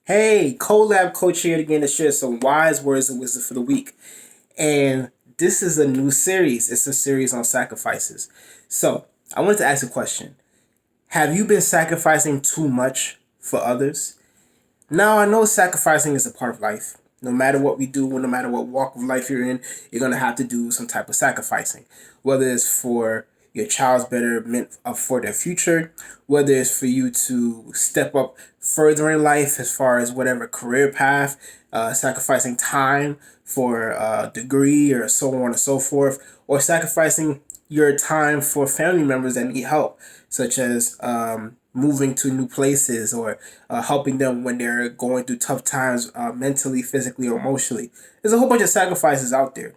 Hey, Collab Coach here again to share some wise words of wisdom for the week. And this is a new series. It's a series on sacrifices. So, I wanted to ask a question. Have you been sacrificing too much for others? Now, I know sacrificing is a part of life. No matter what we do, no matter what walk of life you're in, you're going to have to do some type of sacrificing. Whether it's for your child's betterment for their future, whether it's for you to step up further in life as far as whatever career path, sacrificing time for a degree or so on and so forth, or sacrificing your time for family members that need help, such as moving to new places or helping them when they're going through tough times mentally, physically, or emotionally. There's a whole bunch of sacrifices out there.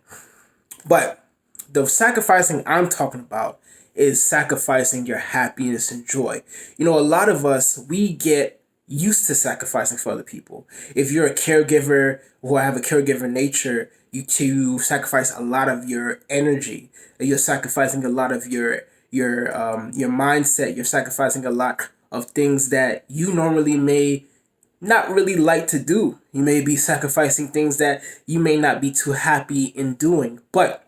But the sacrificing I'm talking about is sacrificing your happiness and joy. A lot of us, we get used to sacrificing for other people. If you're a caregiver or have a caregiver nature, you sacrifice a lot of your energy. You're sacrificing a lot of your mindset. You're sacrificing a lot of things that you normally may not really like to do. You may be sacrificing things that you may not be too happy in doing. But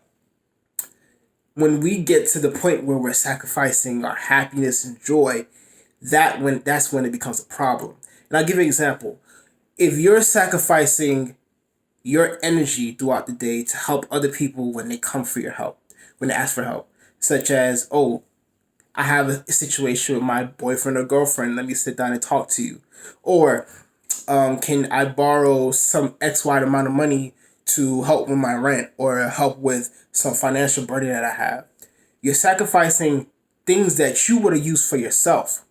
when we get to the point where we're sacrificing our happiness and joy, that's when it becomes a problem. And I'll give you an example. If you're sacrificing your energy throughout the day to help other people when they come for your help, when they ask for help, such as, oh, I have a situation with my boyfriend or girlfriend, let me sit down and talk to you. Or can I borrow some X, Y amount of money to help with my rent or help with some financial burden that I have? You're sacrificing things that you would have used for yourself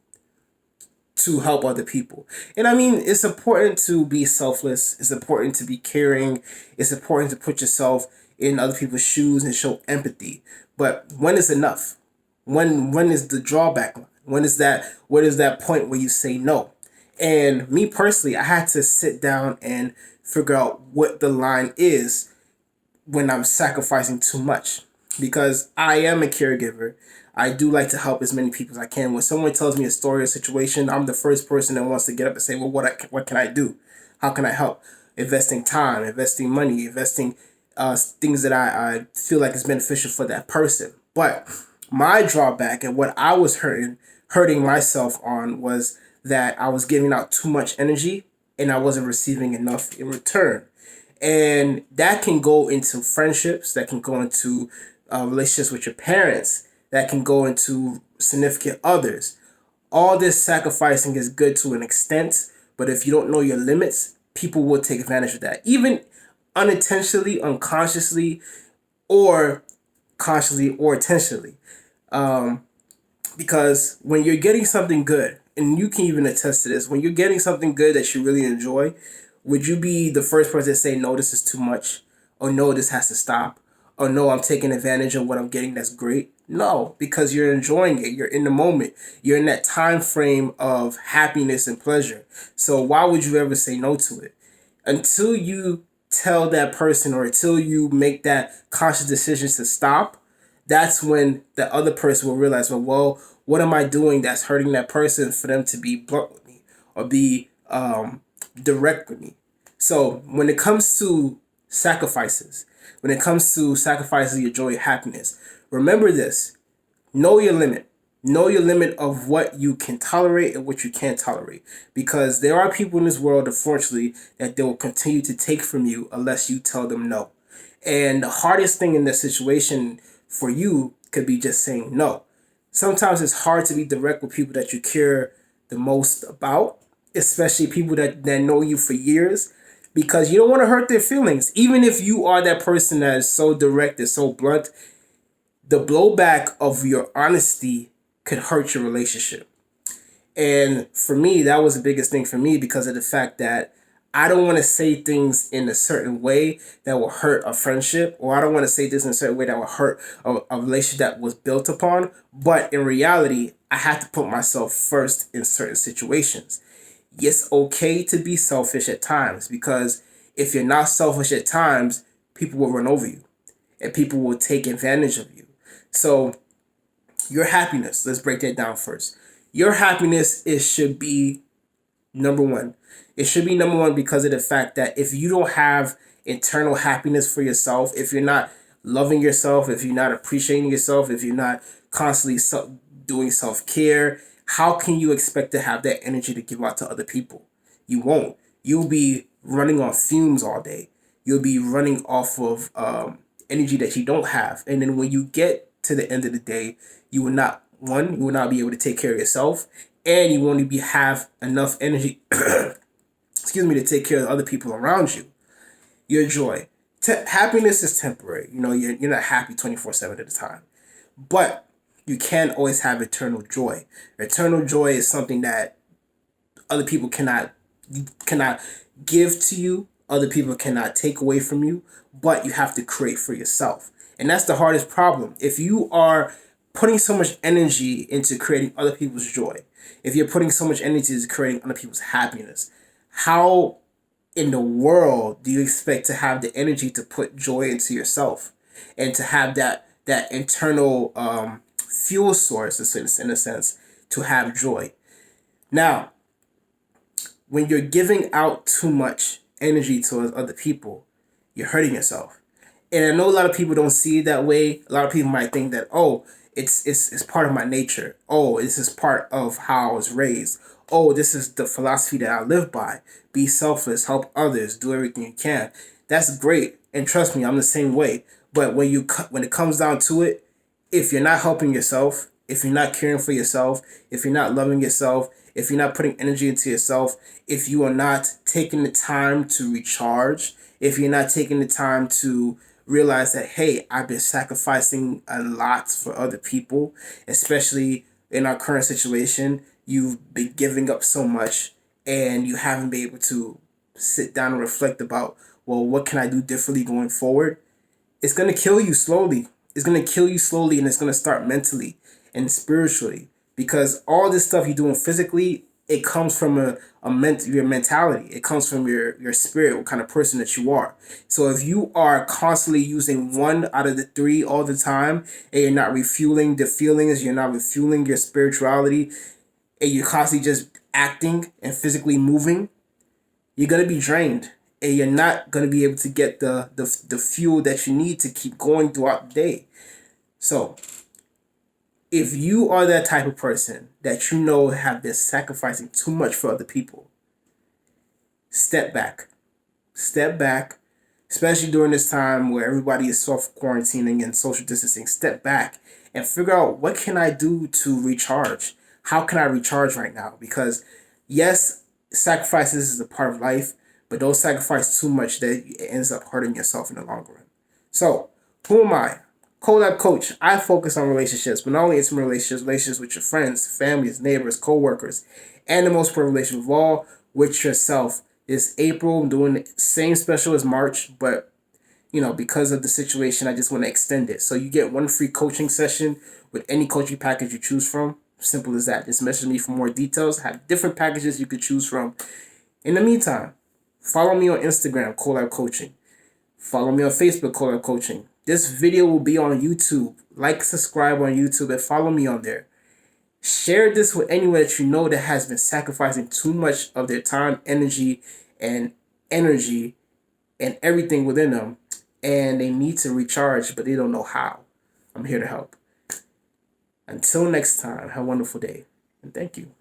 to help other people. And I mean, it's important to be selfless. It's important to be caring. It's important to put yourself in other people's shoes and show empathy. But when is enough? When is the drawback line? What is that point where you say no? And me personally, I had to sit down and figure out what the line is when I'm sacrificing too much. Because I am a caregiver. I do like to help as many people as I can. When someone tells me a story or situation, I'm the first person that wants to get up and say, well, what can I do? How can I help? Investing time, investing money, investing things that I feel like is beneficial for that person. But my drawback and what I was hurting myself on was that I was giving out too much energy and I wasn't receiving enough in return. And that can go into friendships, that can go into relationships with your parents, that can go into significant others. All this sacrificing is good to an extent, but if you don't know your limits, people will take advantage of that. Even unintentionally, unconsciously, or consciously or intentionally. Um, because when you're getting something good, and you can even attest to this, when you're getting something good that you really enjoy, would you be the first person to say, no, this is too much? Or no, this has to stop? Or no, I'm taking advantage of what I'm getting that's great? No, because you're enjoying it. You're in the moment. You're in that time frame of happiness and pleasure. So why would you ever say no to it? Until you tell that person or until you make that conscious decision to stop, that's when the other person will realize, well, what am I doing that's hurting that person for them to be blunt with me or be direct with me? So when it comes to sacrifices, when it comes to sacrificing your joy, your happiness, remember this: know your limit. Know your limit of what you can tolerate and what you can't tolerate. Because there are people in this world, unfortunately, that they will continue to take from you unless you tell them no. And the hardest thing in that situation for you could be just saying no. Sometimes it's hard to be direct with people that you care the most about, especially people that know you for years, because you don't want to hurt their feelings. Even if you are that person that is so direct and so blunt, the blowback of your honesty could hurt your relationship. And for me, that was the biggest thing for me because of the fact that I don't want to say things in a certain way that will hurt a friendship, or I don't want to say this in a certain way that will hurt a relationship that was built upon. But in reality, I have to put myself first in certain situations. It's okay to be selfish at times because if you're not selfish at times, people will run over you and people will take advantage of you. So your happiness, let's break that down first. Your happiness should be Number one. It should be number one because of the fact that if you don't have internal happiness for yourself, if you're not loving yourself, if you're not appreciating yourself, if you're not constantly doing self care, how can you expect to have that energy to give out to other people? You won't. You'll be running on fumes all day. You'll be running off of energy that you don't have. And then when you get to the end of the day, you will not, one, you will not be able to take care of yourself, and you won't be have enough energy excuse me, to take care of other people around you. Your joy. Happiness is temporary. You're not happy 24/7 at a time. But you can always have eternal joy. Eternal joy is something that other people cannot give to you. Other people cannot take away from you, but you have to create for yourself. And that's the hardest problem. If you are putting so much energy into creating other people's joy, if you're putting so much energy into creating other people's happiness, how in the world do you expect to have the energy to put joy into yourself and to have that internal fuel source in a sense to have joy? Now, when you're giving out too much energy towards other people, you're hurting yourself. And I know a lot of people don't see it that way. A lot of people might think that, oh, it's part of my nature. Oh, this is part of how I was raised. Oh, this is the philosophy that I live by. Be selfless, help others, do everything you can. That's great. And trust me, I'm the same way. But when it comes down to it, if you're not helping yourself, if you're not caring for yourself, if you're not loving yourself, if you're not putting energy into yourself, if you are not taking the time to recharge, if you're not taking the time to realize that, hey, I've been sacrificing a lot for other people, especially in our current situation, you've been giving up so much and you haven't been able to sit down and reflect about, well, what can I do differently going forward? It's going to kill you slowly. It's going to kill you slowly, and it's going to start mentally and spiritually, because all this stuff you're doing physically, it comes from your mentality. It comes from your spirit, what kind of person that you are. So if you are constantly using one out of the three all the time, and you're not refueling the feelings, you're not refueling your spirituality, and you're constantly just acting and physically moving, you're going to be drained, and you're not going to be able to get the fuel that you need to keep going throughout the day. So if you are that type of person that have been sacrificing too much for other people, step back. Step back, especially during this time where everybody is self-quarantining and social distancing. Step back and figure out, what can I do to recharge? How can I recharge right now? Because yes, sacrifices is a part of life, but don't sacrifice too much that it ends up hurting yourself in the long run. So, who am I? Collab Coach. I focus on relationships, but not only intimate relationships with your friends, families, neighbors, co-workers, and the most important relationship of all, with yourself. This April, I'm doing the same special as March, but because of the situation, I just want to extend it. So you get one free coaching session with any coaching package you choose from. Simple as that. Just message me for more details. I have different packages you could choose from. In the meantime, follow me on Instagram, Collab Coaching. Follow me on Facebook, Collab Coaching. This video will be on YouTube. Like, subscribe on YouTube, and follow me on there. Share this with anyone that you know that has been sacrificing too much of their time, and energy and everything within them, and they need to recharge, but they don't know how. I'm here to help. Until next time, have a wonderful day, and thank you.